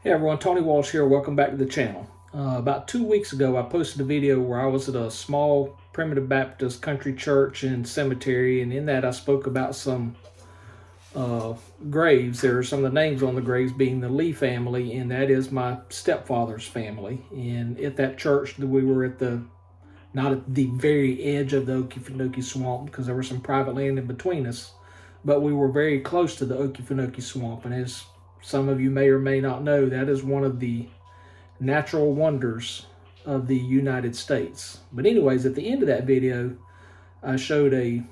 Hey everyone, Tony Walsh here. Welcome back to the channel. About 2 weeks ago, I posted a video where I was at a small primitive Baptist country church and cemetery, and in that I spoke about some graves. There are some of the names on the graves being the Lee family, and that is my stepfather's family. And at that church, we were not at the very edge of the Okefenokee Swamp because there was some private land in between us, but we were very close to the Okefenokee Swamp. And as some of you may or may not know, that is one of the natural wonders of the United States. But anyways, at the end of that video, I showed a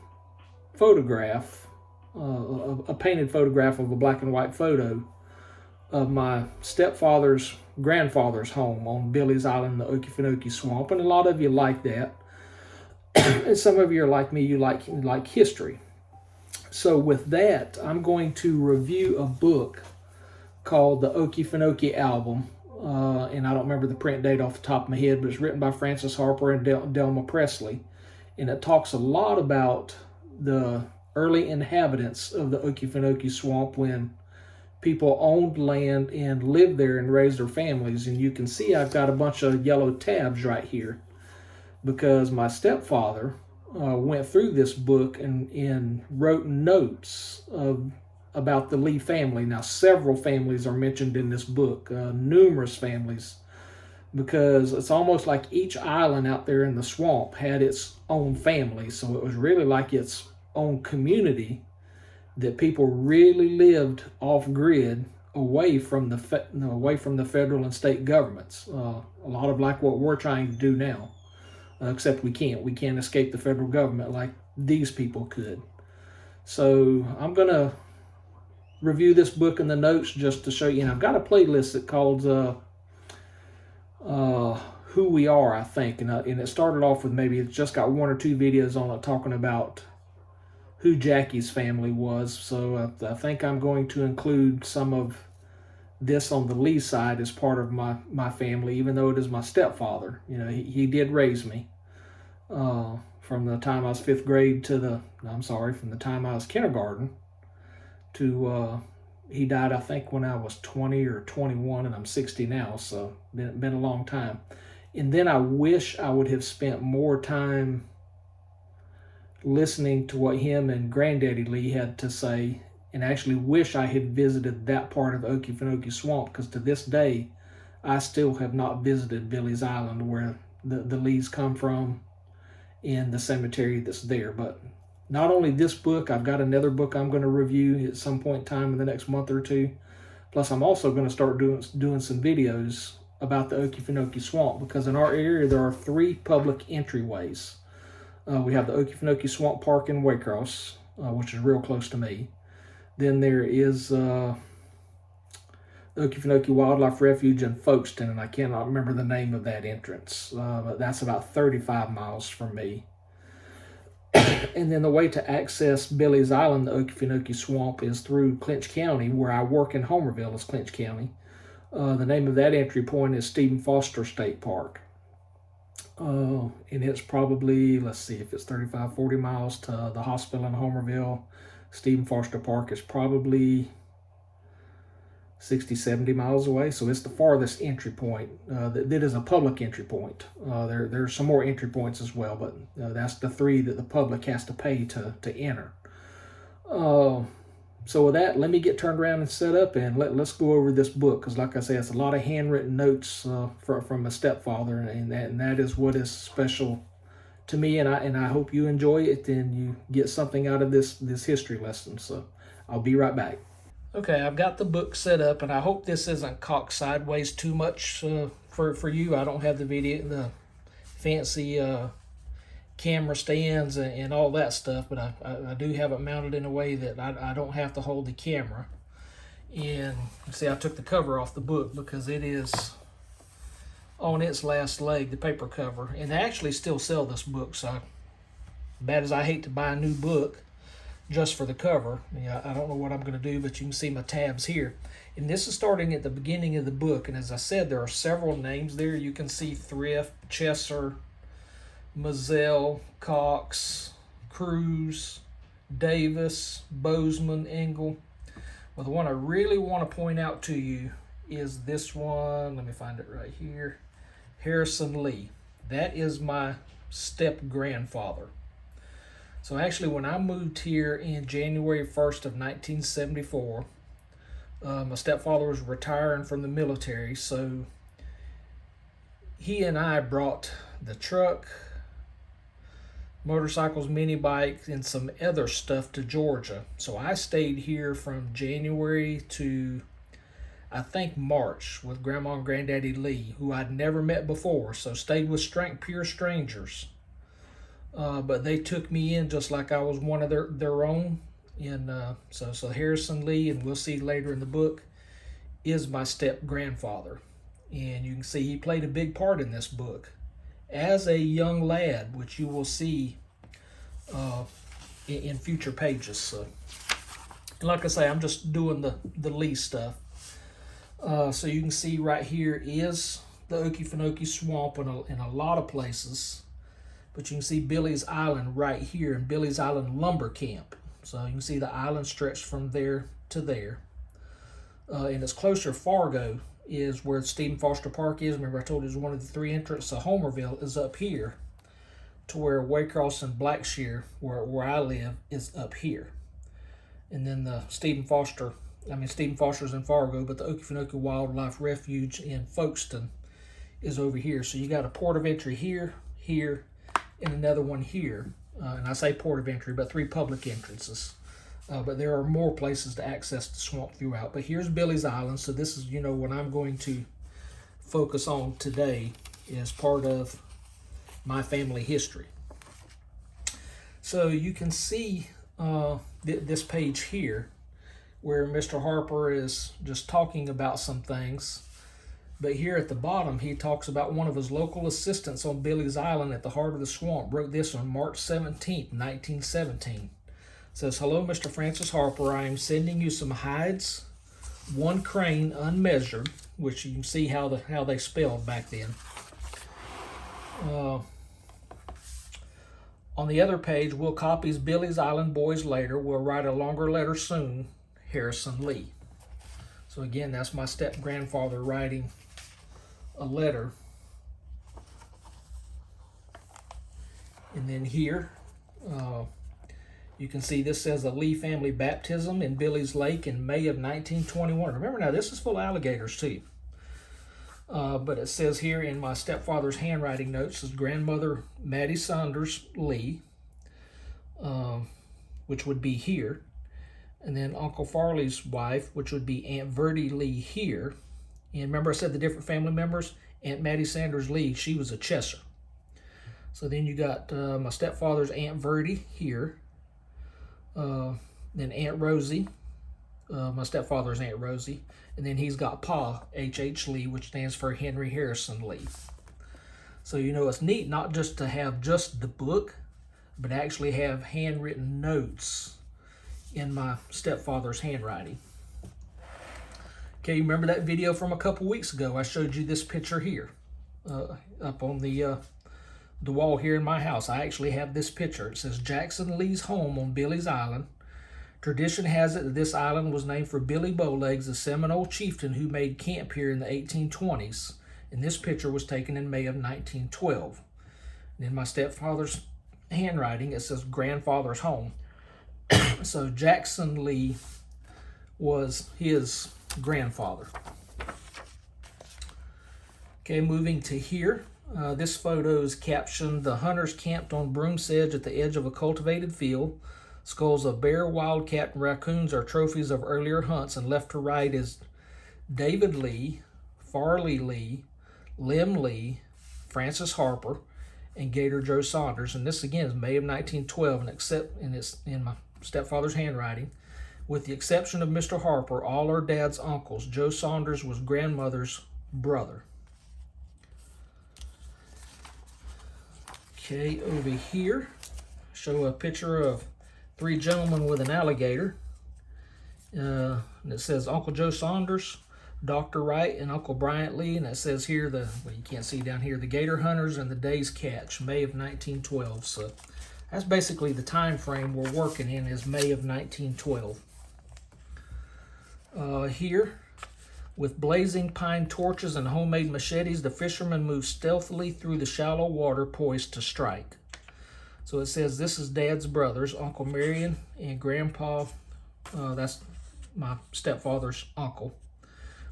photograph, a painted photograph of a black and white photo of my stepfather's grandfather's home on Billy's Island, the Okefenokee Swamp. And a lot of you like that. And some of you are like me, you like history. So with that, I'm going to review a book called the Okefinokee Album. And I don't remember the print date off the top of my head, but it's written by Francis Harper and Delma Presley. And it talks a lot about the early inhabitants of the Okefenokee Swamp when people owned land and lived there and raised their families. And you can see I've got a bunch of yellow tabs right here because my stepfather went through this book and wrote notes about the Lee family. Now, several families are mentioned in this book, numerous families, because it's almost like each island out there in the swamp had its own family. So it was really like its own community that people really lived off grid, away from the federal and state governments. A lot of like what we're trying to do now, except we can't escape the federal government like these people could. So I'm gonna review this book in the notes just to show you. And I've got a playlist that called Who We Are, I think, and it started off with maybe it's just got one or two videos on it talking about who Jackie's family was. So I think I'm going to include some of this on the Lee side as part of my family, even though it is my stepfather. You know, he did raise me from the time I was fifth grade from the time I was kindergarten to he died, I think, when I was 20 or 21, and I'm 60 now, so been a long time. And then I wish I would have spent more time listening to what him and Granddaddy Lee had to say, and actually wish I had visited that part of Okefenokee Swamp, because to this day, I still have not visited Billy's Island, where the Lees come from, in the cemetery that's there. But not only this book, I've got another book I'm going to review at some point in time in the next month or two. Plus, I'm also going to start doing some videos about the Okefenokee Swamp, because in our area, there are 3 public entryways. We have the Okefenokee Swamp Park in Waycross, which is real close to me. Then there is the Okefenokee Wildlife Refuge in Folkestone, and I cannot remember the name of that entrance, but that's about 35 miles from me. And then the way to access Billy's Island, the Okefenokee Swamp, is through Clinch County, where I work in Homerville, is Clinch County. The name of that entry point is Stephen Foster State Park. And it's probably, let's see, if it's 35, 40 miles to the hospital in Homerville, Stephen Foster Park is probably 60, 70 miles away. So it's the farthest entry point that is a public entry point. There's some more entry points as well, but that's the 3 that the public has to pay to enter. So with that, let me get turned around and set up, and let's go over this book, because like I say, it's a lot of handwritten notes from my stepfather, and that is what is special to me, and I hope you enjoy it and you get something out of this history lesson. So I'll be right back. Okay, I've got the book set up, and I hope this isn't cocked sideways too much for you. I don't have the fancy camera stands and all that stuff, but I do have it mounted in a way that I don't have to hold the camera. And see, I took the cover off the book because it is on its last leg, the paper cover. And they actually still sell this book, so bad as I hate to buy a new book just for the cover, I don't know what I'm going to do, but you can see my tabs here. And this is starting at the beginning of the book, and as I said, there are several names there. You can see Thrift, Chesser, Mazzell, Cox, Cruz, Davis, Bozeman, Engel. Well, the one I really want to point out to you is this one. Let me find it right here. Harrison Lee. That is my step-grandfather. So actually, when I moved here in January 1st of 1974, my stepfather was retiring from the military, so he and I brought the truck, motorcycles, mini bikes, and some other stuff to Georgia. So I stayed here from January to, I think, March with Grandma and Granddaddy Lee, who I'd never met before. So stayed with pure strangers. But they took me in just like I was one of their own. And so Harrison Lee, and we'll see later in the book, is my step-grandfather. And you can see he played a big part in this book as a young lad, which you will see in future pages. So, like I say, I'm just doing the Lee stuff. So you can see right here is the Okefenokee Swamp in a lot of places. But you can see Billy's Island right here in Billy's Island Lumber Camp. So you can see the island stretched from there to there. And it's closer, Fargo is where Stephen Foster Park is. Remember I told you it's one of the 3 entrances. So Homerville is up here to where Waycross and Blackshear, where I live, is up here. And then the Stephen Foster's in Fargo, but the Okefinokee Wildlife Refuge in Folkestone is over here. So you got a port of entry here, here, and another one here. And I say port of entry, but 3 public entrances. But there are more places to access the swamp throughout. But here's Billy's Island. So this is, what I'm going to focus on today is part of my family history. So you can see this page here where Mr. Harper is just talking about some things. But here at the bottom, he talks about one of his local assistants on Billy's Island at the heart of the swamp wrote this on March 17th, 1917. It says, "Hello, Mr. Francis Harper. I am sending you some hides, 1 crane unmeasured," which you can see how they spelled back then. On the other page, we'll copy Billy's Island boys later. We'll write a longer letter soon. Harrison Lee. So again, that's my step-grandfather writing a letter. And then here, you can see this says a Lee family baptism in Billy's Lake in May of 1921. Remember now, this is full of alligators too. But it says here in my stepfather's handwriting notes, is grandmother Maddie Saunders Lee, which would be here. And then Uncle Farley's wife, which would be Aunt Verdi Lee here. And remember I said the different family members? Aunt Maddie Sanders Lee, she was a Chesser. So then you got my stepfather's Aunt Verdi here. Then Aunt Rosie, my stepfather's Aunt Rosie. And then he's got Pa, H.H. Lee, which stands for Henry Harrison Lee. So it's neat not just to have just the book, but actually have handwritten notes in my stepfather's handwriting. Okay, remember that video from a couple weeks ago? I showed you this picture here up on the wall here in my house. I actually have this picture. It says Jackson Lee's home on Billy's Island. Tradition has it that this island was named for Billy Bowlegs, a Seminole chieftain who made camp here in the 1820s. And this picture was taken in May of 1912. And in my stepfather's handwriting, it says grandfather's home. So Jackson Lee was his grandfather. Okay, moving to here. This photo is captioned, "The hunters camped on Broom's Edge at the edge of a cultivated field. Skulls of bear, wildcat, and raccoons are trophies of earlier hunts." And left to right is David Lee, Farley Lee, Lem Lee, Francis Harper, and Gator Joe Saunders. And this again is May of 1912, and it's in my stepfather's handwriting. With the exception of Mr. Harper, all are Dad's uncles. Joe Saunders was grandmother's brother. Okay, over here, show a picture of 3 gentlemen with an alligator. And it says Uncle Joe Saunders, Dr. Wright, and Uncle Bryant Lee. And it says here, you can't see down here, the Gator Hunters and the Day's Catch, May of 1912. So that's basically the time frame we're working in, is May of 1912. Here, With blazing pine torches and homemade machetes, the fishermen moved stealthily through the shallow water, poised to strike. So it says this is Dad's brothers, Uncle Marion and Grandpa. That's my stepfather's uncle.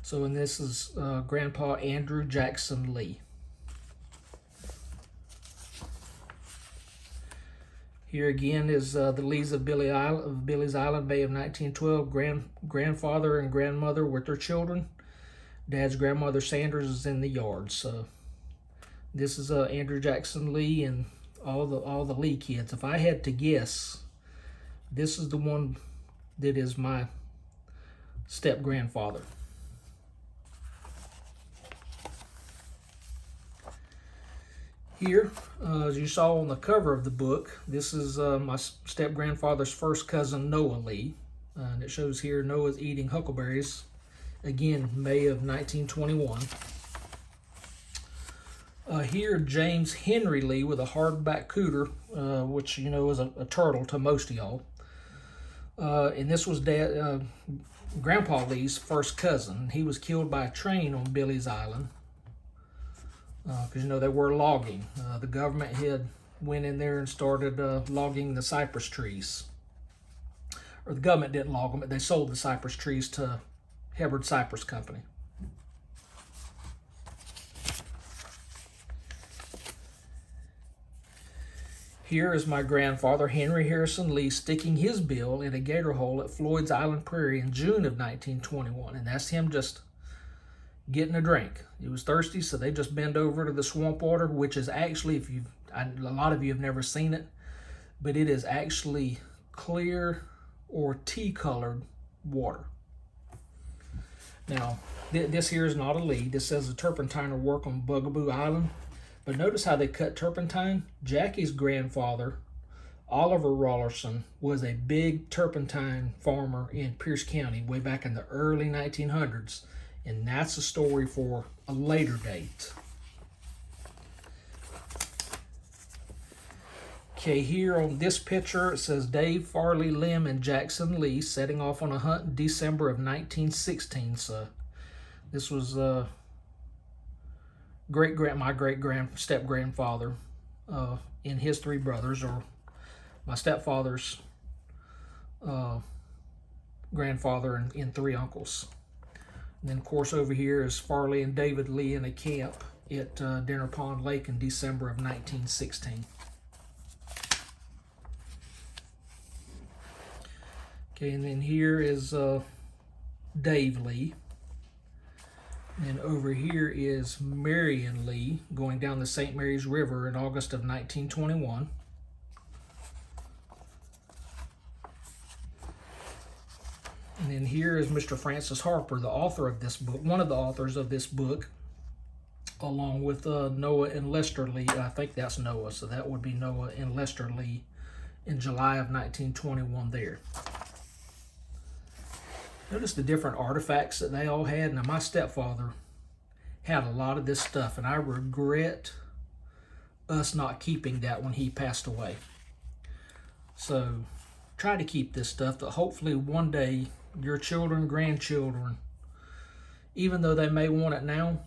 So, and this is Grandpa Andrew Jackson Lee. Here again is the Lees of Billy's Island, May of 1912. Grandfather and grandmother with their children. Dad's grandmother Sanders is in the yard. So this is Andrew Jackson Lee and all the Lee kids. If I had to guess, this is the one that is my step grandfather. Here, as you saw on the cover of the book, this is my step-grandfather's first cousin, Noah Lee. And it shows here Noah's eating huckleberries, again, May of 1921. Here, James Henry Lee with a hardback cooter, which, you know, is a turtle to most of y'all. And this was Grandpa Lee's first cousin. He was killed by a train on Billy's Island. Because, you know, they were logging. The government had went in there and started logging the cypress trees. Or the government didn't log them, but they sold the cypress trees to Hubbard Cypress Company. Here is my grandfather, Henry Harrison Lee, sticking his bill in a gator hole at Floyd's Island Prairie in June of 1921. And that's him just getting a drink. He was thirsty, so they just bend over to the swamp water, which is actually, a lot of you have never seen it, but it is actually clear or tea-colored water. Now, this here is not a lead. This says a turpentiner work on Bugaboo Island, but notice how they cut turpentine. Jackie's grandfather, Oliver Rollerson, was a big turpentine farmer in Pierce County way back in the early 1900s. And that's a story for a later date. Okay, here on this picture, it says Dave Farley Lim and Jackson Lee setting off on a hunt in December of 1916. So this was my step-grandfather and his three brothers, or my stepfather's grandfather and three uncles. And then, of course, over here is Farley and David Lee in a camp at Dinner Pond Lake in December of 1916. Okay, and then here is Dave Lee. And over here is Marion Lee going down the St. Mary's River in August of 1921. And then here is Mr. Francis Harper, the author of this book, one of the authors of this book, along with Noah and Lester Lee. I think that's Noah, so that would be Noah and Lester Lee in July of 1921 there. Notice the different artifacts that they all had. Now, my stepfather had a lot of this stuff, and I regret us not keeping that when he passed away. So, try to keep this stuff that hopefully one day your children, grandchildren, even though they may want it now,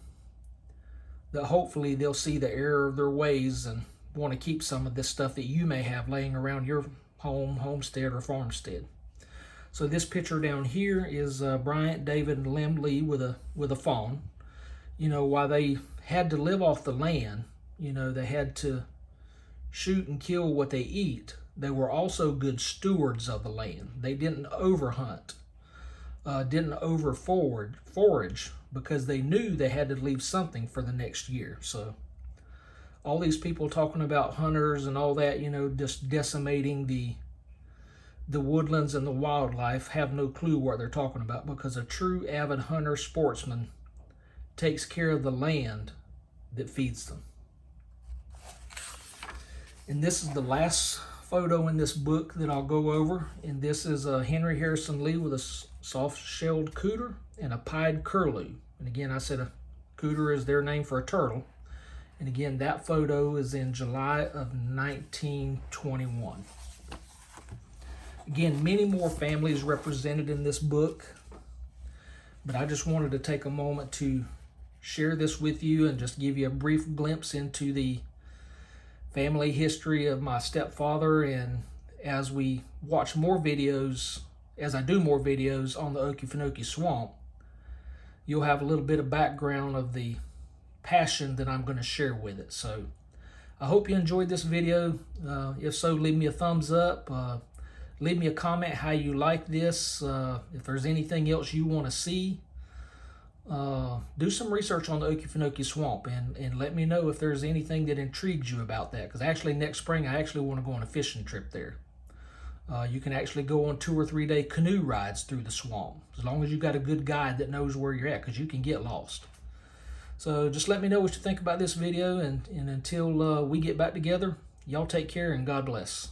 that hopefully they'll see the error of their ways and want to keep some of this stuff that you may have laying around your home, homestead, or farmstead. So this picture down here is Bryant, David, and Lem Lee with a fawn. You know, while they had to live off the land, you know, they had to shoot and kill what they eat. They were also good stewards of the land. They didn't overhunt, didn't forage, because they knew they had to leave something for the next year. So all these people talking about hunters and all that, you know, just decimating the woodlands and the wildlife, have no clue what they're talking about, because a true avid hunter sportsman takes care of the land that feeds them. And this is the last photo in this book that I'll go over, and this is Henry Harrison Lee with a soft-shelled cooter and a pied curlew. And again, I said a cooter is their name for a turtle. And again, that photo is in July of 1921. Again, many more families represented in this book, But I just wanted to take a moment to share this with you and just give you a brief glimpse into the family history of my stepfather. And as we watch more videos, as I do more videos on the Okefenokee Swamp, you'll have a little bit of background of the passion that I'm going to share with it. So I hope you enjoyed this video. If so, leave me a thumbs up. Leave me a comment how you like this. If there's anything else you want to see, do some research on the Okefenokee Swamp and let me know if there's anything that intrigues you about that. Because actually next spring I actually want to go on a fishing trip there. You can actually go on 2 or 3 day canoe rides through the swamp, as long as you've got a good guide that knows where you're at, because you can get lost. So just let me know what you think about this video, and until we get back together, y'all take care and God bless.